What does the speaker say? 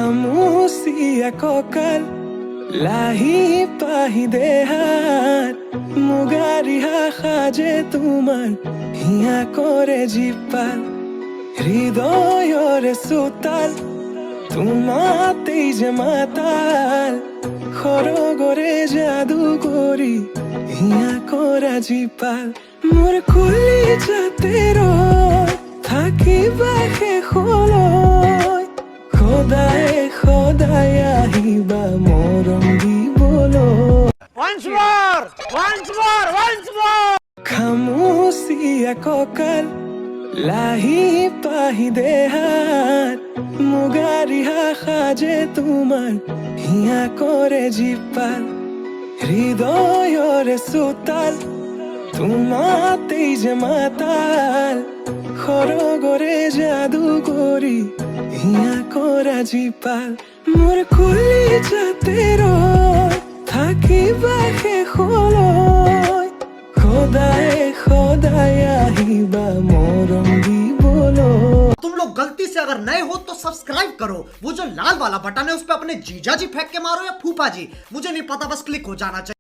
খামুচিয়া কঁকাল লাহি পাহি দেহাত মুগাৰী সাজে তোমাৰ হিয়া কৰে জীপাল হৃদয়ৰে চোতাল তোমাতেই যে মাতাল সৰগৰে যাদু কৰি হিয়া কৰা জীপাল মোৰ কুলি যাতে ৰয় থাকিবা শেষলৈ সদায় সদায় আহিবা মৰম দিবলৈ খামুচিয়া কঁকাল লাহি পাহি দেহাত মুগাৰী সাজে তোমাৰ হিয়া কৰে জীপাল হৃদয়ৰে চোতাল তোমাতেই যে মাতাল সৰগৰে যাদু কৰি হিয়া কৰা জীপাল মোৰ কুলি যাতে ৰয় থাকিবা শেষলৈ সদায় সদায় আহিবা মৰম দিবলৈ। तुम लोग गलती से अगर नए हो तो सब्सक्राइब करो, वो जो लाल वाला बटन है उस पे अपने जीजा जी फेंक के मारो या फूफा जी, मुझे नहीं पता, बस क्लिक हो जाना चाहिए।